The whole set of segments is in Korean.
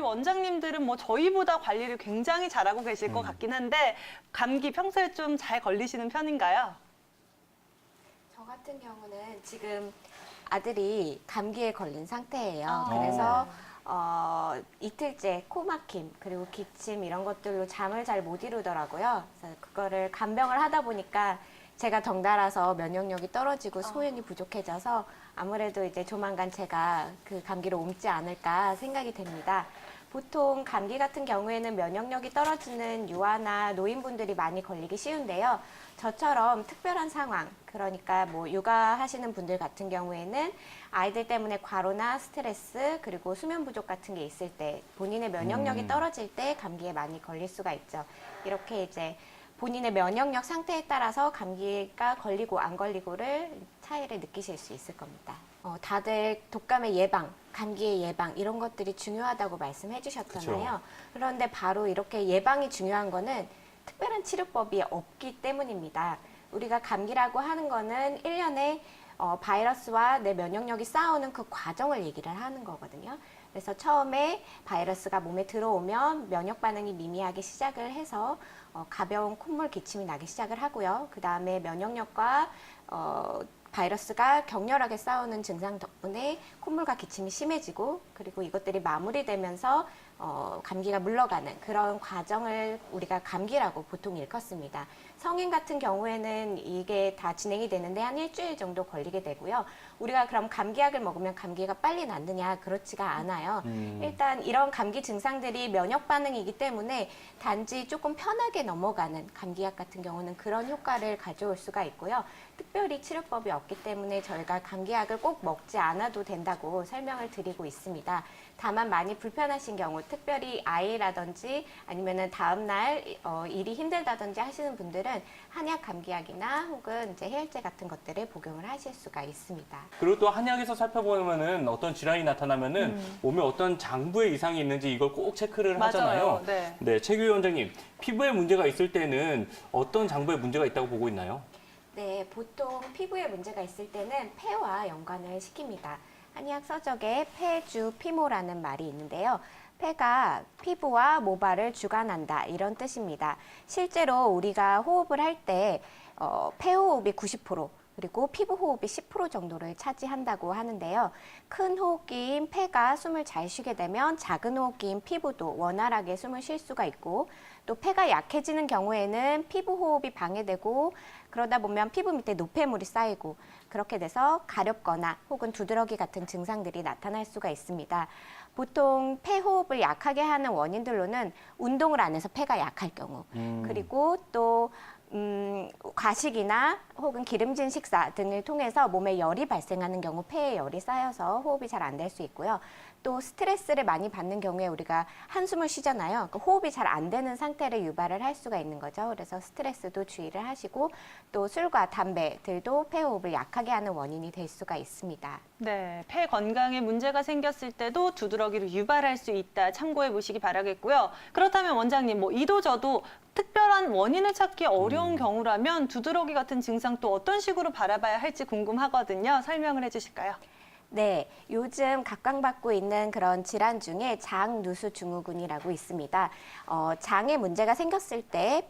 원장님들은 뭐 저희보다 관리를 굉장히 잘하고 계실 것 같긴 한데 감기 평소에 좀 잘 걸리시는 편인가요? 저 같은 경우는 지금 아들이 감기에 걸린 상태예요. 아. 그래서 이틀째 코막힘 그리고 기침 이런 것들로 잠을 잘 못 이루더라고요. 그래서 그거를 간병을 하다 보니까 제가 덩달아서 면역력이 떨어지고 소변이 부족해져서 아무래도 이제 조만간 제가 그 감기로 옮지 않을까 생각이 됩니다. 보통 감기 같은 경우에는 면역력이 떨어지는 유아나 노인분들이 많이 걸리기 쉬운데요. 저처럼 특별한 상황, 그러니까 뭐 육아하시는 분들 같은 경우에는 아이들 때문에 과로나 스트레스 그리고 수면 부족 같은 게 있을 때 본인의 면역력이 떨어질 때 감기에 많이 걸릴 수가 있죠. 이렇게 이제 본인의 면역력 상태에 따라서 감기가 걸리고 안 걸리고를 차이를 느끼실 수 있을 겁니다. 다들 독감의 예방, 감기의 예방 이런 것들이 중요하다고 말씀해 주셨잖아요. 그쵸. 그런데 바로 이렇게 예방이 중요한 거는 특별한 치료법이 없기 때문입니다. 우리가 감기라고 하는 거는 1년에 바이러스와 내 면역력이 싸우는 그 과정을 얘기를 하는 거거든요. 그래서 처음에 바이러스가 몸에 들어오면 면역 반응이 미미하게 시작을 해서 가벼운 콧물 기침이 나기 시작을 하고요. 그 다음에 면역력과 바이러스가 격렬하게 싸우는 증상 덕분에 콧물과 기침이 심해지고 그리고 이것들이 마무리되면서 감기가 물러가는 그런 과정을 우리가 감기라고 보통 일컫습니다. 성인 같은 경우에는 이게 다 진행이 되는데 한 일주일 정도 걸리게 되고요. 우리가 그럼 감기약을 먹으면 감기가 빨리 낫느냐? 그렇지가 않아요. 일단 이런 감기 증상들이 면역 반응이기 때문에 단지 조금 편하게 넘어가는 감기약 같은 경우는 그런 효과를 가져올 수가 있고요. 특별히 치료법이 없기 때문에 저희가 감기약을 꼭 먹지 않아도 된다고 설명을 드리고 있습니다. 다만 많이 불편하신 경우, 특별히 아이라든지 아니면은 다음날 일이 힘들다든지 하시는 분들은 한약 감기약이나 혹은 이제 해열제 같은 것들을 복용을 하실 수가 있습니다. 그리고 또 한약에서 살펴보면은 어떤 질환이 나타나면은 몸에 어떤 장부에 이상이 있는지 이걸 꼭 체크를 맞아요. 하잖아요. 네. 네, 최규희 원장님, 피부에 문제가 있을 때는 어떤 장부에 문제가 있다고 보고 있나요? 네, 보통 피부에 문제가 있을 때는 폐와 연관을 시킵니다. 한의학 서적에 폐주피모라는 말이 있는데요. 폐가 피부와 모발을 주관한다 이런 뜻입니다. 실제로 우리가 호흡을 할 때 폐호흡이 90% 그리고 피부 호흡이 10% 정도를 차지한다고 하는데요. 큰 호흡기인 폐가 숨을 잘 쉬게 되면 작은 호흡기인 피부도 원활하게 숨을 쉴 수가 있고 또 폐가 약해지는 경우에는 피부 호흡이 방해되고 그러다 보면 피부 밑에 노폐물이 쌓이고 그렇게 돼서 가렵거나 혹은 두드러기 같은 증상들이 나타날 수가 있습니다. 보통 폐호흡을 약하게 하는 원인들로는 운동을 안 해서 폐가 약할 경우 그리고 또 과식이나 혹은 기름진 식사 등을 통해서 몸에 열이 발생하는 경우 폐에 열이 쌓여서 호흡이 잘 안 될 수 있고요. 또 스트레스를 많이 받는 경우에 우리가 한숨을 쉬잖아요. 그 호흡이 잘 안 되는 상태를 유발을 할 수가 있는 거죠. 그래서 스트레스도 주의를 하시고 또 술과 담배들도 폐호흡을 약하게 하는 원인이 될 수가 있습니다. 네, 폐 건강에 문제가 생겼을 때도 두드러기를 유발할 수 있다. 참고해 보시기 바라겠고요. 그렇다면 원장님, 뭐 이도저도 특별한 원인을 찾기 어려운 경우라면 두드러기 같은 증상 또 어떤 식으로 바라봐야 할지 궁금하거든요. 설명을 해주실까요? 네, 요즘 각광받고 있는 그런 질환 중에 장누수증후군이라고 있습니다. 장에 문제가 생겼을 때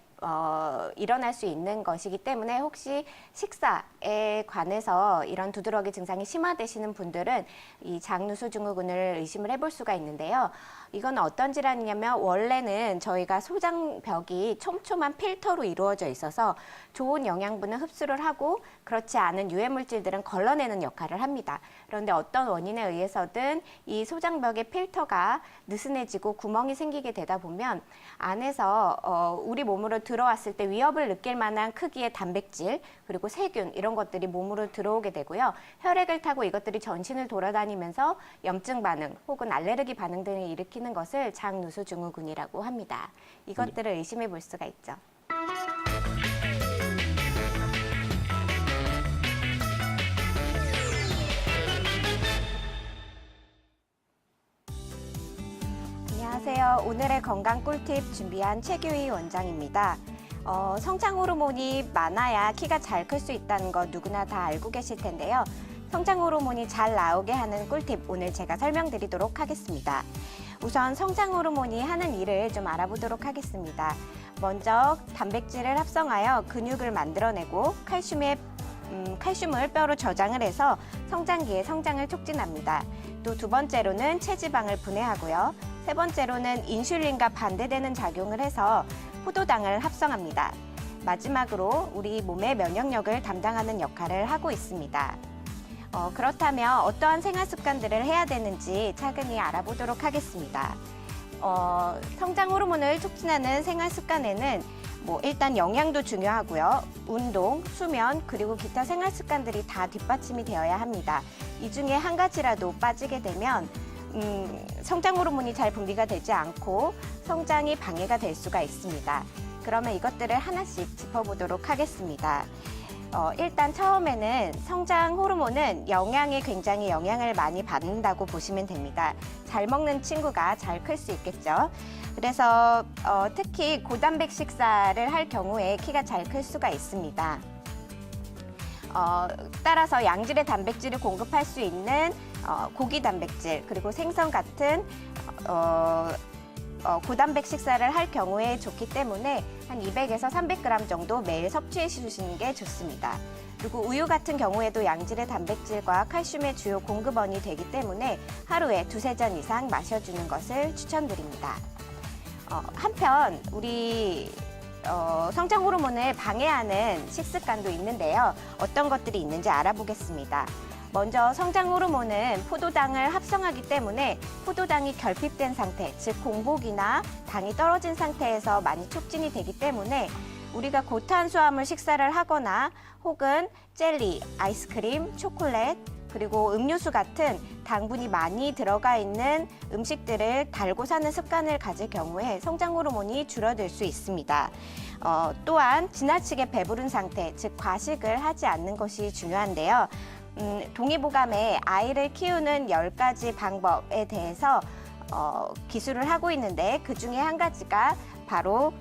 일어날 수 있는 것이기 때문에 혹시 식사에 관해서 이런 두드러기 증상이 심화되시는 분들은 이 장누수증후군을 의심을 해볼 수가 있는데요. 이건 어떤 질환이냐면 원래는 저희가 소장벽이 촘촘한 필터로 이루어져 있어서 좋은 영양분을 흡수를 하고 그렇지 않은 유해물질들은 걸러내는 역할을 합니다. 그런데 어떤 원인에 의해서든 이 소장벽의 필터가 느슨해지고 구멍이 생기게 되다 보면 안에서 우리 몸으로 들어왔을 때 위협을 느낄 만한 크기의 단백질 그리고 세균 이런 것들이 몸으로 들어오게 되고요. 혈액을 타고 이것들이 전신을 돌아다니면서 염증 반응 혹은 알레르기 반응 등을 일으키는 것을 장누수증후군이라고 합니다. 이것들을 의심해 볼 수가 있죠. 안녕하세요. 오늘의 건강 꿀팁 준비한 최규희 원장입니다. 성장 호르몬이 많아야 키가 잘 클 수 있다는 거 누구나 다 알고 계실 텐데요. 성장 호르몬이 잘 나오게 하는 꿀팁 오늘 제가 설명드리도록 하겠습니다. 우선 성장 호르몬이 하는 일을 좀 알아보도록 하겠습니다. 먼저 단백질을 합성하여 근육을 만들어내고 칼슘을 뼈로 저장을 해서 성장기의 성장을 촉진합니다. 또 두 번째로는 체지방을 분해하고요. 세 번째로는 인슐린과 반대되는 작용을 해서 포도당을 합성합니다. 마지막으로 우리 몸의 면역력을 담당하는 역할을 하고 있습니다. 그렇다면 어떠한 생활 습관들을 해야 되는지 차근히 알아보도록 하겠습니다. 성장 호르몬을 촉진하는 생활 습관에는 일단 영양도 중요하고요. 운동, 수면, 그리고 기타 생활 습관들이 다 뒷받침이 되어야 합니다. 이 중에 한 가지라도 빠지게 되면 성장 호르몬이 잘 분비가 되지 않고 성장이 방해가 될 수가 있습니다. 그러면 이것들을 하나씩 짚어보도록 하겠습니다. 일단 처음에는 성장 호르몬은 영양에 굉장히 영향을 많이 받는다고 보시면 됩니다. 잘 먹는 친구가 잘 클 수 있겠죠. 그래서 특히 고단백 식사를 할 경우에 키가 잘 클 수가 있습니다. 따라서 양질의 단백질을 공급할 수 있는 고기 단백질 그리고 생선 같은 고단백 식사를 할 경우에 좋기 때문에 한 200에서 300g 정도 매일 섭취해 주시는 게 좋습니다. 그리고 우유 같은 경우에도 양질의 단백질과 칼슘의 주요 공급원이 되기 때문에 하루에 2-3잔 이상 마셔주는 것을 추천드립니다. 한편 우리 성장 호르몬을 방해하는 식습관도 있는데요. 어떤 것들이 있는지 알아보겠습니다. 먼저 성장 호르몬은 포도당을 합성하기 때문에 포도당이 결핍된 상태, 즉 공복이나 당이 떨어진 상태에서 많이 촉진이 되기 때문에 우리가 고탄수화물 식사를 하거나 혹은 젤리, 아이스크림, 초콜릿, 그리고 음료수 같은 당분이 많이 들어가 있는 음식들을 달고 사는 습관을 가질 경우에 성장 호르몬이 줄어들 수 있습니다. 또한 지나치게 배부른 상태, 즉 과식을 하지 않는 것이 중요한데요. 동의보감에 아이를 키우는 10가지 방법에 대해서 기술을 하고 있는데 그 중에 한 가지가 바로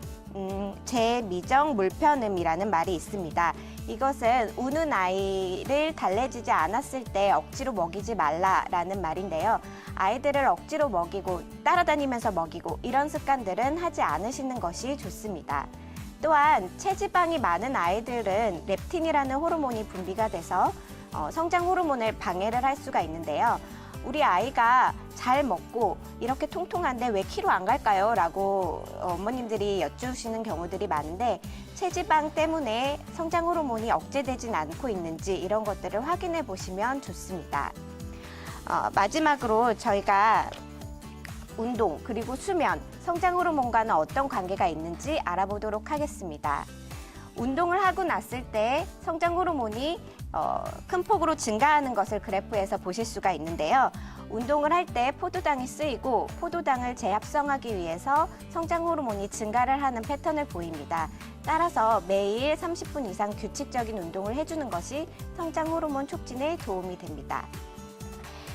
재미정 물편음이라는 말이 있습니다. 이것은 우는 아이를 달래지지 않았을 때 억지로 먹이지 말라라는 말인데요. 아이들을 억지로 먹이고 따라다니면서 먹이고 이런 습관들은 하지 않으시는 것이 좋습니다. 또한 체지방이 많은 아이들은 렙틴이라는 호르몬이 분비가 돼서 성장 호르몬을 방해를 할 수가 있는데요. 우리 아이가 잘 먹고 이렇게 통통한데 왜 키로 안 갈까요? 라고 어머님들이 여쭈시는 경우들이 많은데 체지방 때문에 성장 호르몬이 억제되진 않고 있는지 이런 것들을 확인해 보시면 좋습니다. 마지막으로 저희가 운동 그리고 수면, 성장 호르몬과는 어떤 관계가 있는지 알아보도록 하겠습니다. 운동을 하고 났을 때 성장 호르몬이 큰 폭으로 증가하는 것을 그래프에서 보실 수가 있는데요. 운동을 할 때 포도당이 쓰이고 포도당을 재합성하기 위해서 성장 호르몬이 증가를 하는 패턴을 보입니다. 따라서 매일 30분 이상 규칙적인 운동을 해주는 것이 성장 호르몬 촉진에 도움이 됩니다.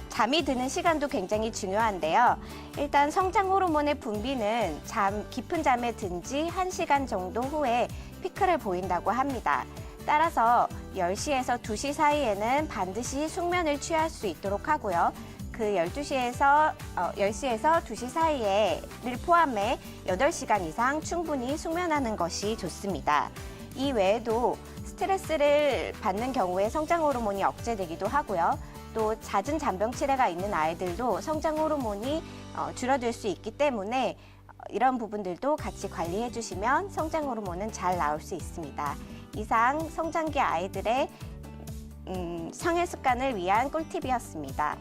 잠이 드는 시간도 굉장히 중요한데요. 일단 성장 호르몬의 분비는 깊은 잠에 든 지 1시간 정도 후에 피크를 보인다고 합니다. 따라서 10시에서 2시 사이에는 반드시 숙면을 취할 수 있도록 하고요. 그 10시에서 2시 사이에를 포함해 8시간 이상 충분히 숙면하는 것이 좋습니다. 이 외에도 스트레스를 받는 경우에 성장 호르몬이 억제되기도 하고요. 또 잦은 잔병 치레가 있는 아이들도 성장 호르몬이 줄어들 수 있기 때문에 이런 부분들도 같이 관리해 주시면 성장 호르몬은 잘 나올 수 있습니다. 이상 성장기 아이들의 생활 습관을 위한 꿀팁이었습니다.